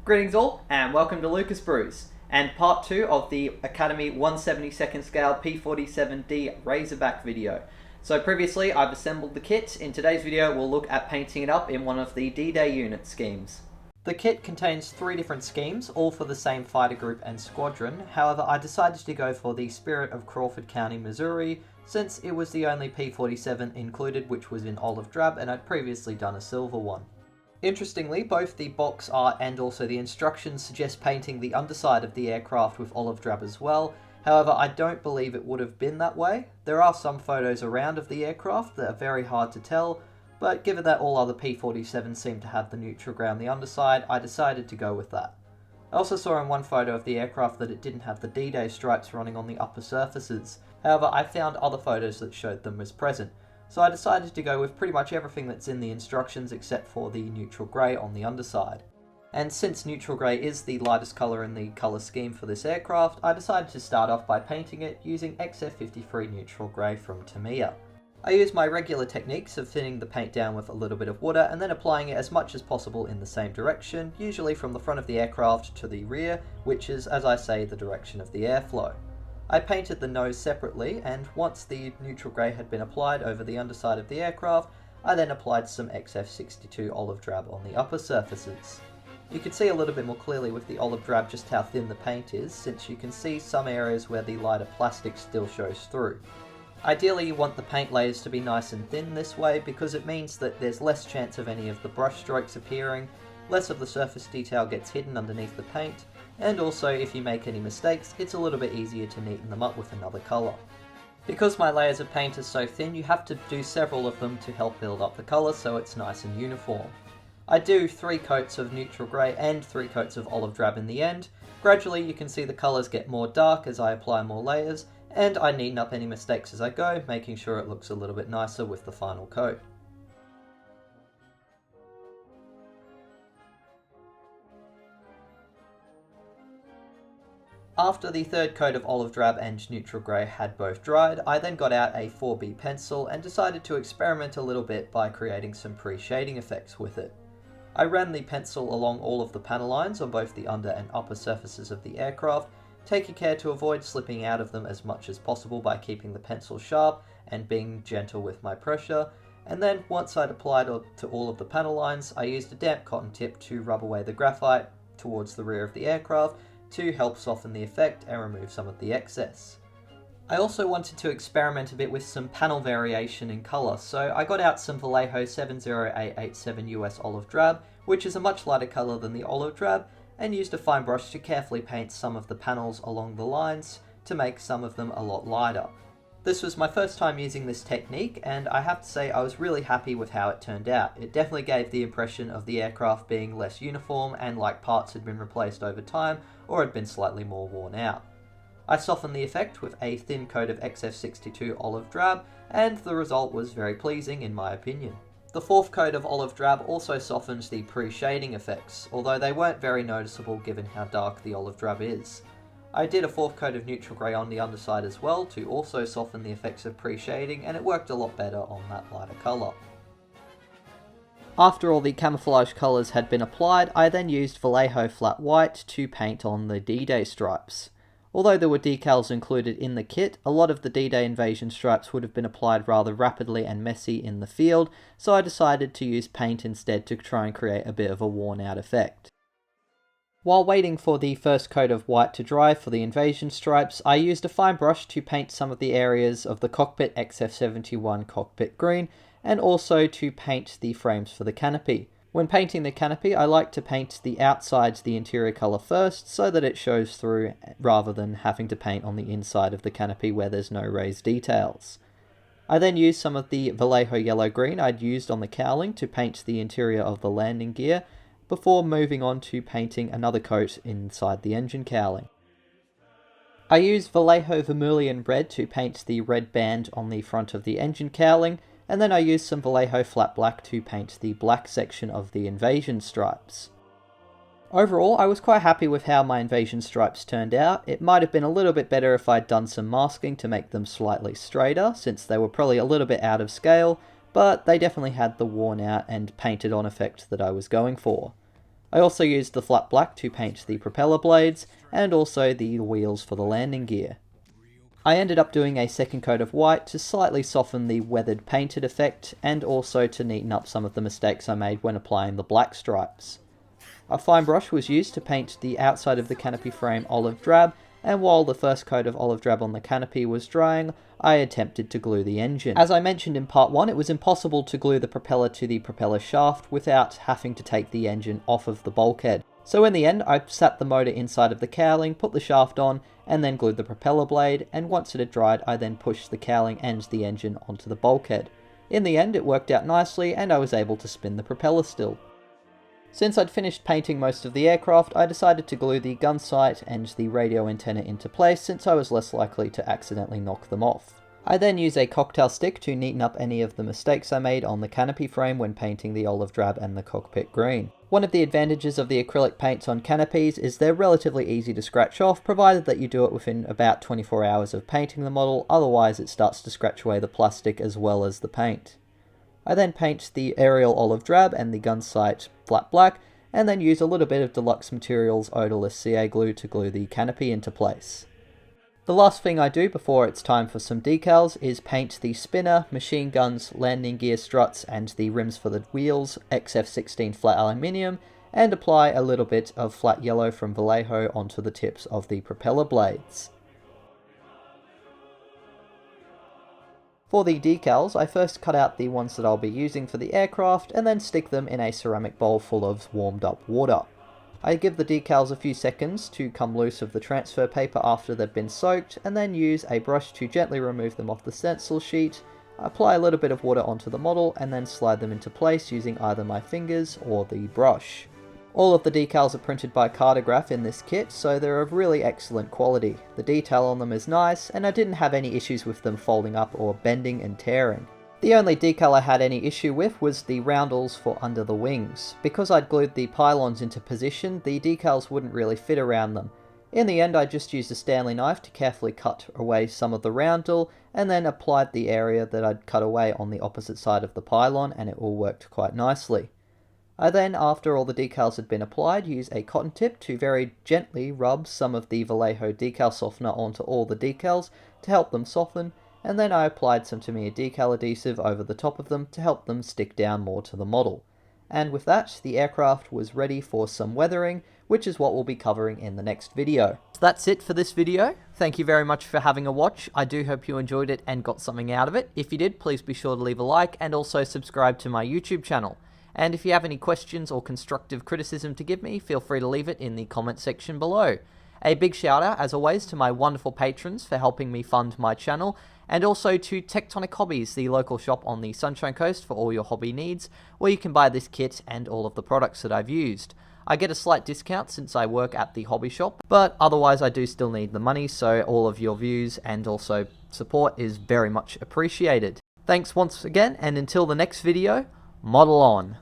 Greetings all, and welcome to Lucas Brews, and part 2 of the Academy 1/72nd scale P-47D Razorback video. So previously I've assembled the kit. In today's video we'll look at painting it up in one of the D-Day unit schemes. The kit contains 3 different schemes, all for the same fighter group and squadron. However, I decided to go for the Spirit of Crawford County, Missouri, since it was the only P-47 included which was in olive drab, and I'd previously done a silver one. Interestingly, both the box art and also the instructions suggest painting the underside of the aircraft with olive drab as well. However, I don't believe it would have been that way. There are some photos around of the aircraft that are very hard to tell, but given that all other P-47s seem to have the neutral grey on the underside, I decided to go with that. I also saw in one photo of the aircraft that it didn't have the D-Day stripes running on the upper surfaces. However, I found other photos that showed them as present. So I decided to go with pretty much everything that's in the instructions except for the neutral grey on the underside. And since neutral grey is the lightest colour in the colour scheme for this aircraft, I decided to start off by painting it using XF53 neutral grey from Tamiya. I used my regular techniques of thinning the paint down with a little bit of water and then applying it as much as possible in the same direction, usually from the front of the aircraft to the rear, which is, as I say, the direction of the airflow. I painted the nose separately, and once the neutral grey had been applied over the underside of the aircraft, I then applied some XF62 olive drab on the upper surfaces. You can see a little bit more clearly with the olive drab just how thin the paint is, since you can see some areas where the lighter plastic still shows through. Ideally you want the paint layers to be nice and thin this way because it means that there's less chance of any of the brush strokes appearing, less of the surface detail gets hidden underneath the paint, and also if you make any mistakes, it's a little bit easier to neaten them up with another colour. Because my layers of paint are so thin, you have to do several of them to help build up the colour so it's nice and uniform. I do 3 coats of neutral grey and 3 coats of olive drab in the end. Gradually you can see the colours get more dark as I apply more layers, and I neaten up any mistakes as I go, making sure it looks a little bit nicer with the final coat. After the 3rd coat of olive drab and neutral grey had both dried, I then got out a 4B pencil and decided to experiment a little bit by creating some pre-shading effects with it. I ran the pencil along all of the panel lines on both the under and upper surfaces of the aircraft, taking care to avoid slipping out of them as much as possible by keeping the pencil sharp and being gentle with my pressure, and then once I'd applied to all of the panel lines, I used a damp cotton tip to rub away the graphite towards the rear of the aircraft to help soften the effect and remove some of the excess. I also wanted to experiment a bit with some panel variation in colour, so I got out some Vallejo 70887 US olive drab, which is a much lighter colour than the olive drab, and used a fine brush to carefully paint some of the panels along the lines to make some of them a lot lighter. This was my first time using this technique, and I have to say I was really happy with how it turned out. It definitely gave the impression of the aircraft being less uniform and like parts had been replaced over time or had been slightly more worn out. I softened the effect with a thin coat of XF62 olive drab, and the result was very pleasing in my opinion. The 4th coat of olive drab also softens the pre-shading effects, although they weren't very noticeable given how dark the olive drab is. I did a 4th coat of neutral grey on the underside as well to also soften the effects of pre-shading, and it worked a lot better on that lighter colour. After all the camouflage colours had been applied, I then used Vallejo flat white to paint on the D-Day stripes. Although there were decals included in the kit, a lot of the D-Day invasion stripes would have been applied rather rapidly and messy in the field, so I decided to use paint instead to try and create a bit of a worn out effect. While waiting for the 1st coat of white to dry for the invasion stripes, I used a fine brush to paint some of the areas of the cockpit XF71 cockpit green, and also to paint the frames for the canopy. When painting the canopy, I like to paint the outsides the interior colour first so that it shows through rather than having to paint on the inside of the canopy where there's no raised details. I then used some of the Vallejo yellow-green I'd used on the cowling to paint the interior of the landing gear, before moving on to painting another coat inside the engine cowling. I used Vallejo Vermilion Red to paint the red band on the front of the engine cowling, and then I used some Vallejo Flat Black to paint the black section of the invasion stripes. Overall, I was quite happy with how my invasion stripes turned out. It might have been a little bit better if I'd done some masking to make them slightly straighter, since they were probably a little bit out of scale, but they definitely had the worn out and painted on effect that I was going for. I also used the flat black to paint the propeller blades, and also the wheels for the landing gear. I ended up doing a second coat of white to slightly soften the weathered painted effect, and also to neaten up some of the mistakes I made when applying the black stripes. A fine brush was used to paint the outside of the canopy frame olive drab, and while the first coat of olive drab on the canopy was drying, I attempted to glue the engine. As I mentioned in part 1, it was impossible to glue the propeller to the propeller shaft without having to take the engine off of the bulkhead. So in the end, I sat the motor inside of the cowling, put the shaft on, and then glued the propeller blade, and once it had dried, I then pushed the cowling and the engine onto the bulkhead. In the end, it worked out nicely, and I was able to spin the propeller still. Since I'd finished painting most of the aircraft, I decided to glue the gun sight and the radio antenna into place, since I was less likely to accidentally knock them off. I then use a cocktail stick to neaten up any of the mistakes I made on the canopy frame when painting the olive drab and the cockpit green. One of the advantages of the acrylic paints on canopies is they're relatively easy to scratch off, provided that you do it within about 24 hours of painting the model, otherwise it starts to scratch away the plastic as well as the paint. I then paint the aerial olive drab and the gun sight flat black, and then use a little bit of Deluxe Materials odorless CA glue to glue the canopy into place. The last thing I do before it's time for some decals is paint the spinner, machine guns, landing gear struts, and the rims for the wheels XF16 flat aluminium, and apply a little bit of flat yellow from Vallejo onto the tips of the propeller blades. For the decals, I first cut out the ones that I'll be using for the aircraft, and then stick them in a ceramic bowl full of warmed up water. I give the decals a few seconds to come loose of the transfer paper after they've been soaked, and then use a brush to gently remove them off the stencil sheet, apply a little bit of water onto the model, and then slide them into place using either my fingers or the brush. All of the decals are printed by Cartograph in this kit, so they're of really excellent quality. The detail on them is nice, and I didn't have any issues with them folding up or bending and tearing. The only decal I had any issue with was the roundels for under the wings. Because I'd glued the pylons into position, the decals wouldn't really fit around them. In the end, I just used a Stanley knife to carefully cut away some of the roundel, and then applied the area that I'd cut away on the opposite side of the pylon, and it all worked quite nicely. I then, after all the decals had been applied, used a cotton tip to very gently rub some of the Vallejo decal softener onto all the decals to help them soften, and then I applied some Tamiya decal adhesive over the top of them to help them stick down more to the model. And with that, the aircraft was ready for some weathering, which is what we'll be covering in the next video. So that's it for this video. Thank you very much for having a watch. I do hope you enjoyed it and got something out of it. If you did, please be sure to leave a like and also subscribe to my YouTube channel. And if you have any questions or constructive criticism to give me, feel free to leave it in the comment section below. A big shout out, as always, to my wonderful patrons for helping me fund my channel, and also to Tectonic Hobbies, the local shop on the Sunshine Coast for all your hobby needs, where you can buy this kit and all of the products that I've used. I get a slight discount since I work at the hobby shop, but otherwise I do still need the money, so all of your views and also support is very much appreciated. Thanks once again, and until the next video, model on!